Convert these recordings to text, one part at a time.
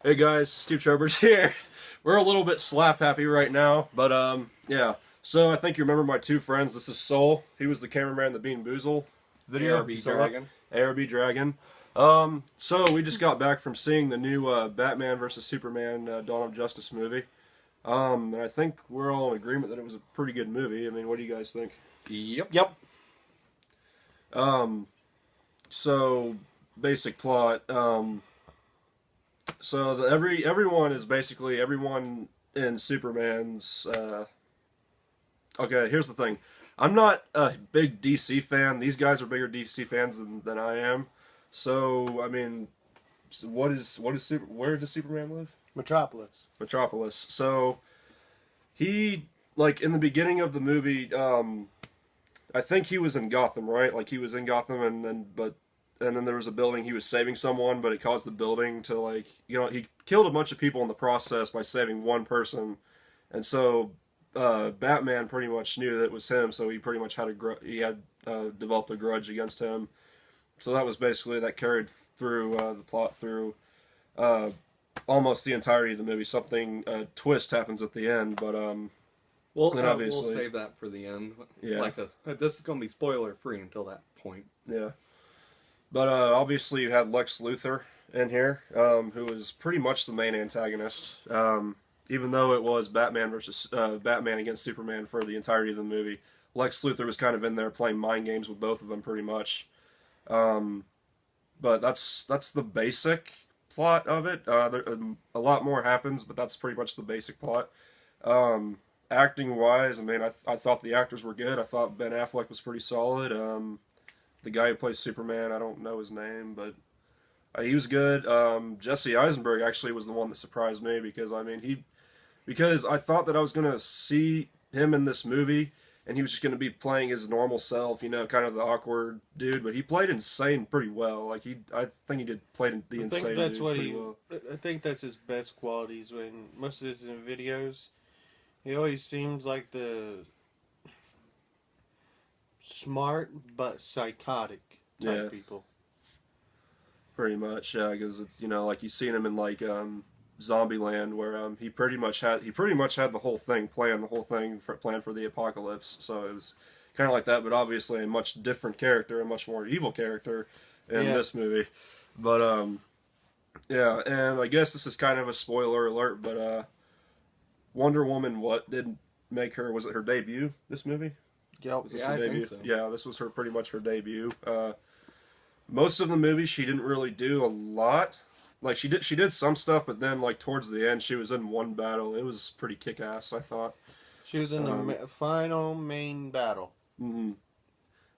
Hey guys, Steve Trowbridge here. We're a little bit slap happy right now, but yeah. So I think you remember my two friends. This is Soul. He was the cameraman in the Bean Boozle video. ARB You saw that? Dragon. ARB Dragon. So we just got back from seeing the new Batman versus Superman Dawn of Justice movie. And I think we're all in agreement that it was a pretty good movie. I mean, what do you guys think? Yep. So basic plot. Everyone is basically everyone in Superman's. Okay, here's the thing. I'm not a big DC fan. These guys are bigger DC fans than I am. So I mean, where does Superman live? Metropolis. Metropolis. So he, like, in the beginning of the movie, I think he was in Gotham, right? Like, he was in Gotham, and then there was a building, he was saving someone, but it caused the building to, like, he killed a bunch of people in the process by saving one person. And so Batman pretty much knew that it was him, so he pretty much had developed a grudge against him. So that was basically, that carried through the plot through almost the entirety of the movie. Something, a twist happens at the end, but We'll save that for the end. Yeah. This is going to be spoiler free until that point. Yeah. But obviously you had Lex Luthor in here, who was pretty much the main antagonist. Even though it was Batman against Superman for the entirety of the movie, Lex Luthor was kind of in there playing mind games with both of them pretty much. But that's the basic plot of it. A lot more happens, but that's pretty much the basic plot. Acting wise, I mean, I thought the actors were good. I thought Ben Affleck was pretty solid. The guy who plays Superman, I don't know his name, but he was good. Jesse Eisenberg actually was the one that surprised me because I thought that I was gonna see him in this movie and he was just gonna be playing his normal self, kind of the awkward dude. But he played insane pretty well. Like I think he played the insane dude pretty well. I think that's his best qualities. When most of his videos, he always seems like the smart but psychotic type people. Pretty much, yeah, because it's like you've seen him in like Zombieland, where he pretty much had the whole thing planned for the apocalypse. So it was kind of like that, but obviously a much different character, a much more evil character in this movie. But yeah, and I guess this is kind of a spoiler alert, but Wonder Woman, what did make her? Was it her debut? This movie? Yep. Was this her debut? Think so. Yeah, this was pretty much her debut. Most of the movie, she didn't really do a lot. Like she did some stuff, but then like towards the end, she was in one battle. It was pretty kick-ass, I thought. She was in the final main battle. Mm-hmm.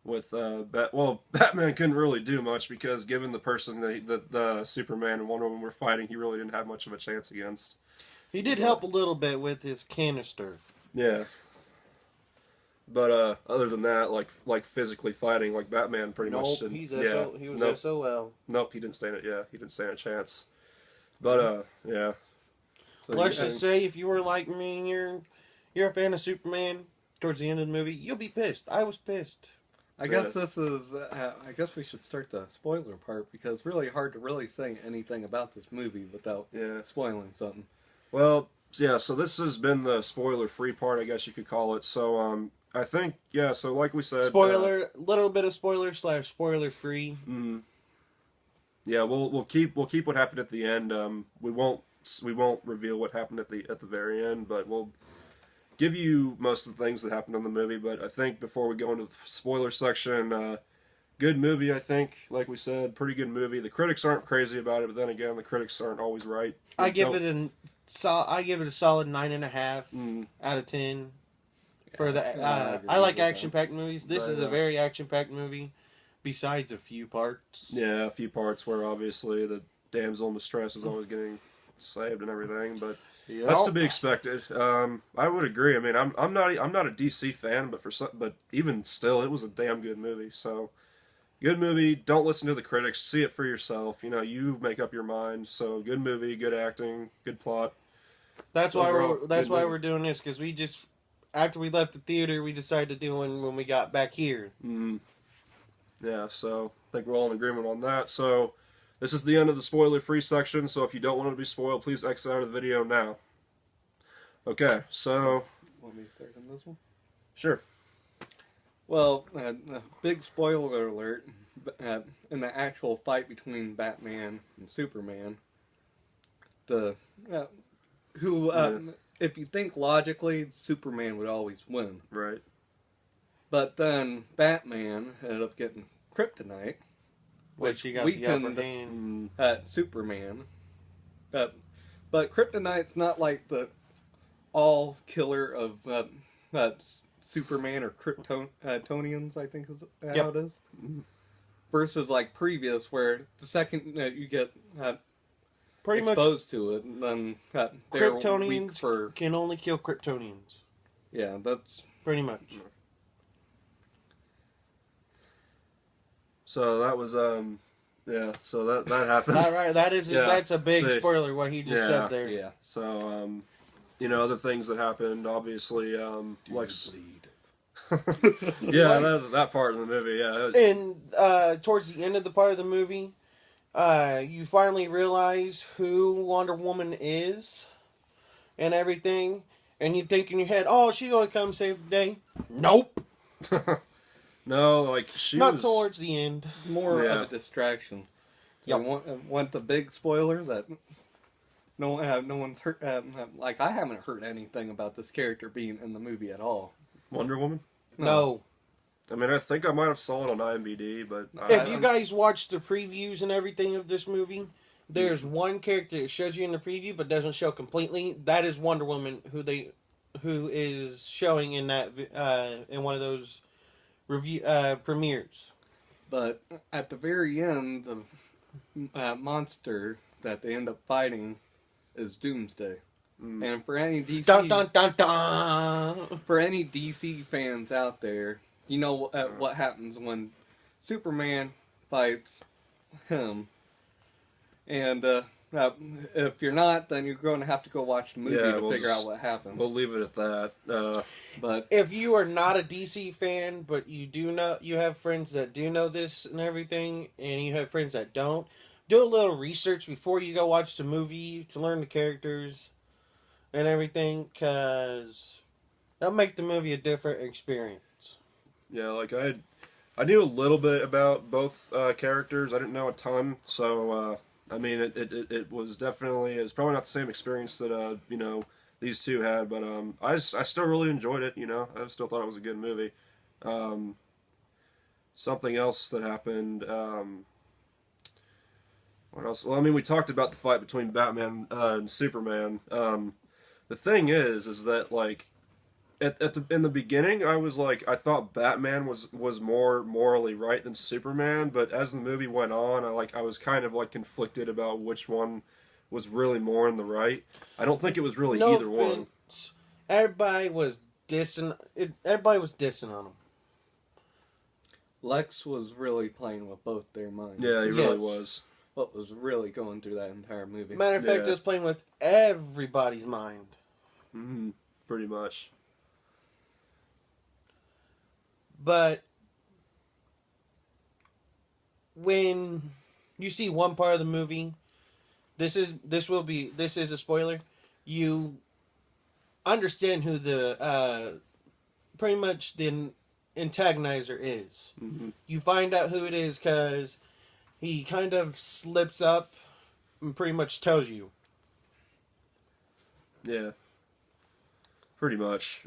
With Batman couldn't really do much because given the person that the Superman and Wonder Woman were fighting, he really didn't have much of a chance against. He did help a little bit with his canister. Yeah. But other than that, like physically fighting, like Batman pretty much didn't. He was SOL. Nope, he didn't stand it. Yeah, he didn't stand a chance. But yeah. So let's just say if you were like me and you're a fan of Superman, towards the end of the movie, you'll be pissed. I was pissed. I guess this is. I guess we should start the spoiler part because it's really hard to really say anything about this movie without spoiling something. Well, yeah. So this has been the spoiler-free part, I guess you could call it. So I think, yeah, so like we said... little bit of spoiler free. Yeah, we'll keep what happened at the end. We won't reveal what happened at the very end, but we'll give you most of the things that happened in the movie. But I think before we go into the spoiler section, good movie, I think. Like we said, pretty good movie. The critics aren't crazy about it, but then again, the critics aren't always right. I give it a solid 9.5 out of 10. For the, I like action-packed movies. This is a very action-packed movie, besides a few parts. Yeah, a few parts where obviously the damsel in distress is always getting saved and everything, but that's to be expected. I would agree. I mean, I'm not a DC fan, but even still, it was a damn good movie. So, good movie. Don't listen to the critics. See it for yourself. You make up your mind. So, good movie, good acting, good plot. That's why we're doing this, because we just. After we left the theater, we decided to do one when we got back here. Yeah, so I think we're all in agreement on that. So This is the end of the spoiler-free section, so if you don't want to be spoiled, please exit out of the video now. Okay, so... Want me to start on this one? Sure. Well, big spoiler alert, in the actual fight between Batman and Superman, if you think logically, Superman would always win. Right. But then Batman ended up getting kryptonite, which he got the upper hand. Superman. But kryptonite's not like the all killer of Superman or Kryptonians, I think is how it is. Versus like previous, where the second you get pretty exposed to it, and then Kryptonians can only kill Kryptonians. Yeah, that's pretty much. So that was yeah. So that happened. All right, that's a big spoiler what he just said there. Yeah. So other things that happened. Obviously, Lex. Yeah, that part of the movie. Yeah. And towards the end of the part of the movie, you finally realize who Wonder Woman is, and everything, and you think in your head, "Oh, she's gonna come save the day." Nope. No, like she not was... towards the end. More of a distraction. So want the big spoilers that no one's heard. Like I haven't heard anything about this character being in the movie at all. Wonder Woman? No. I mean, I think I might have saw it on IMDb, but if you guys watch the previews and everything of this movie, there's one character that shows you in the preview but doesn't show completely. That is Wonder Woman, who is showing in that in one of those review premieres. But at the very end, the monster that they end up fighting is Doomsday. And for any DC for any DC fans out there, you know what happens when Superman fights him. And if you're not, then you're going to have to go watch the movie to figure out what happens. We'll leave it at that. But if you are not a DC fan, but you do know, you have friends that do know this and everything, and you have friends that don't, do a little research before you go watch the movie to learn the characters and everything, because that'll make the movie a different experience. Yeah, like I knew a little bit about both characters. I didn't know a ton, so I mean, it was definitely, it's probably not the same experience that these two had, but I still really enjoyed it. I still thought it was a good movie. Something else that happened. What else? Well, I mean, we talked about the fight between Batman and Superman. The thing is that like in the beginning, I thought Batman was more morally right than Superman, but as the movie went on, I was kind of like conflicted about which one was really more in the right. I don't think it was really either one. Everybody was dissing on him. Lex was really playing with both their minds. Yeah, he really was. What was really going through that entire movie. Matter of fact, it was playing with everybody's mind. Mm-hmm. Pretty much. But when you see one part of the movie, this is a spoiler. You understand who the pretty much the antagonizer is. Mm-hmm. You find out who it is because he kind of slips up and pretty much tells you. Yeah. Pretty much.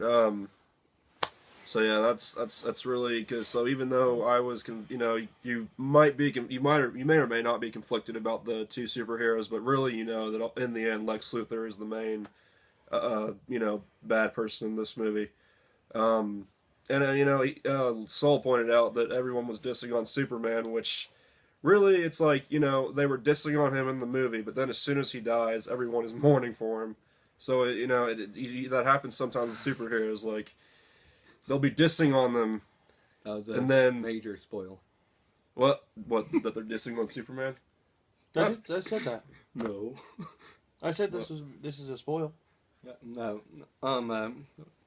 So yeah, that's really because so even though I was you may or may not be conflicted about the two superheroes, but really that in the end Lex Luthor is the main bad person in this movie. And Saul pointed out that everyone was dissing on Superman, which really it's like they were dissing on him in the movie, but then as soon as he dies, everyone is mourning for him. So that happens sometimes with superheroes, like. They'll be dissing on them, and then major spoil. What? That they're dissing on Superman? I said that. No, I said this is a spoil. No.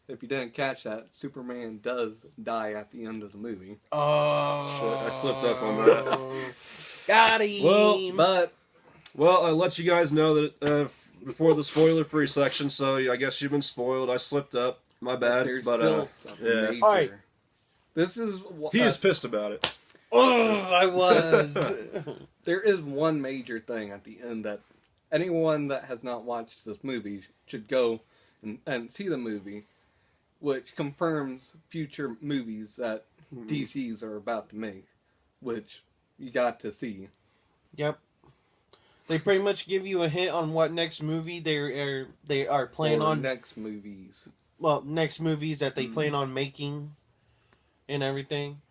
if you didn't catch that, Superman does die at the end of the movie. Oh, Shit, I slipped up on that. Got him. Well, I'll let you guys know that before the spoiler-free section, so I guess you've been spoiled. I slipped up. My bad. There's But still something yeah. major. All right. This is He is pissed about it. Oh, I was. there is one major thing at the end that anyone that has not watched this movie should go and see the movie, which confirms future movies that DCs are about to make, which you got to see. Yep. They pretty much give you a hint on what next movie they are planning Or on. next movies. Well, next movies that they plan on making, and everything.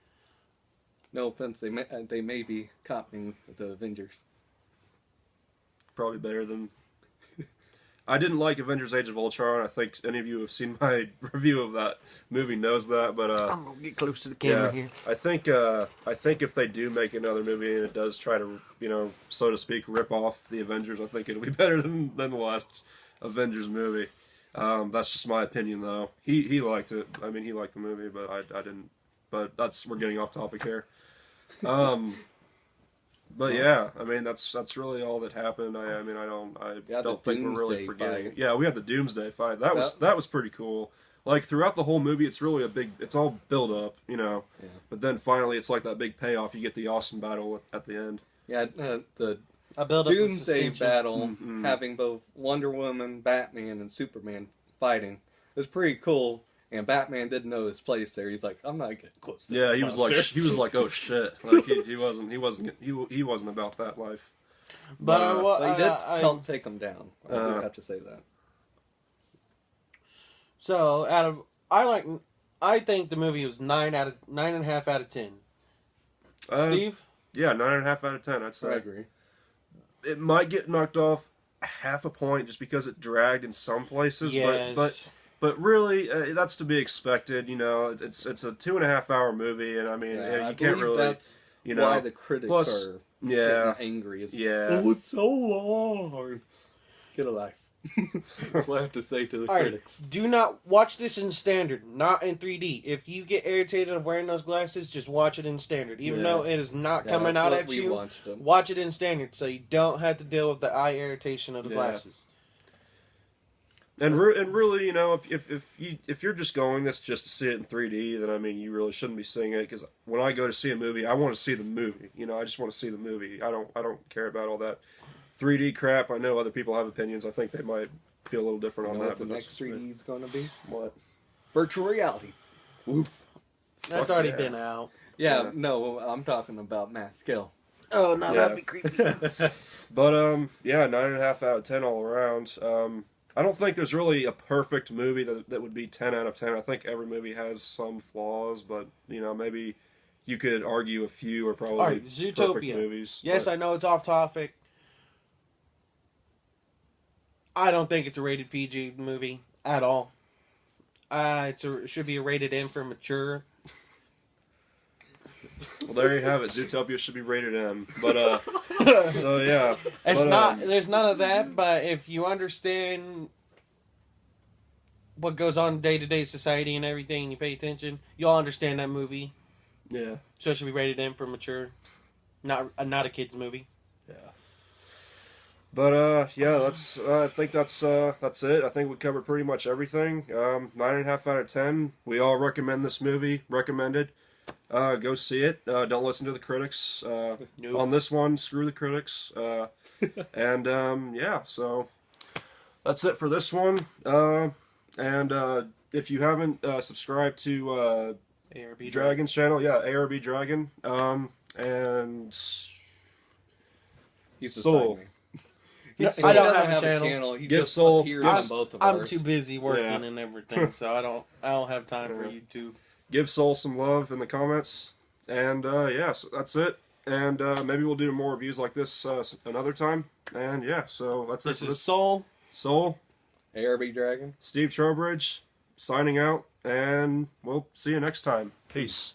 No offense, they may be copying the Avengers. Probably better than... I didn't like Avengers Age of Ultron. I think any of you who have seen my review of that movie knows that, but I'm gonna get close to the camera here. I think if they do make another movie and it does try to, so to speak, rip off the Avengers, I think it'll be better than the last Avengers movie. That's just my opinion, though. He liked it. I mean, he liked the movie, but I didn't. But we're getting off topic here. But yeah, I mean that's really all that happened. I don't think we're really Doomsday forgetting. fight. Yeah, we had the Doomsday fight. That was pretty cool. Like throughout the whole movie, it's really it's all build up, Yeah. But then finally, it's like that big payoff. You get the awesome battle at the end. Yeah, the I build up the Doomsday suspension. battle, having both Wonder Woman, Batman, and Superman fighting, is pretty cool. And Batman didn't know his place there. He's like, I'm not getting close to Yeah, that he was monster." like, oh shit, like he wasn't about that life. But But he did I- help take him down. I do have to say that. So I think the movie was 9.5 out of 10. Steve? Yeah, 9.5 out of 10. I'd say. I agree. It might get knocked off half a point just because it dragged in some places, Yes. but really that's to be expected. It's a 2.5 hour movie, and I mean Yeah, I you can't believe really. that's why the critics plus- are Yeah, getting angry. Is, yeah. Oh, it's so long. Get a life. That's what I have to say to the All right, critics. do not watch this in standard, not in 3D. If you get irritated of wearing those glasses, just watch it in standard. Even Yeah. though it is not Yeah, coming that's out what at we you, watched them. watch it in standard so you don't have to deal with the eye irritation of the Yeah. glasses. And really, if you're just going this just to see it in 3D, then I mean you really shouldn't be seeing it, because when I go to see a movie, I want to see the movie. I just want to see the movie. I don't care about all that 3D crap. I know other people have opinions. I think they might feel a little different You on know that. what the but next 3D is going to be? what? Virtual reality. Woof. That's Fuck already yeah. been out. Yeah, Yeah. no, I'm talking about mass scale. Oh, no, Yeah. that'd be creepy. But yeah, 9.5 out of 10 all around. I don't think there's really a perfect movie that would be 10 out of 10. I think every movie has some flaws, but maybe you could argue a few are probably All right, perfect Zootopia. movies. Yes, I know it's off topic. I don't think it's a rated PG movie at all. It should be a rated M for mature. Well, there you have it. Zootopia should be rated M. But so yeah, It's but, not. There's none of that. But if you understand what goes on in day-to-day society and everything, and you pay attention, you'll understand that movie. Yeah, So it should be rated M for mature, not a kids movie. yeah. But yeah, that's. I think that's it. I think we covered pretty much everything. 9.5 out of 10. We all recommend this movie. Recommended. Go see it. Don't listen to the critics. Nope. On this one, screw the critics. And yeah, so that's it for this one. And if you haven't subscribed to ARB Dragon's channel, yeah, ARB Dragon, and He's Soul. beside me. No, He I don't doesn't have a channel. He Give just Soul- appears I'm, on both of I'm ours. too busy working Yeah. and everything, so I don't have time for Yeah. YouTube. Give Soul some love in the comments. And yeah, so that's it. And maybe we'll do more reviews like this another time. And yeah, so that's This it. is Soul. Soul, ARB Dragon. Steve Trowbridge, signing out, and we'll see you next time. Peace.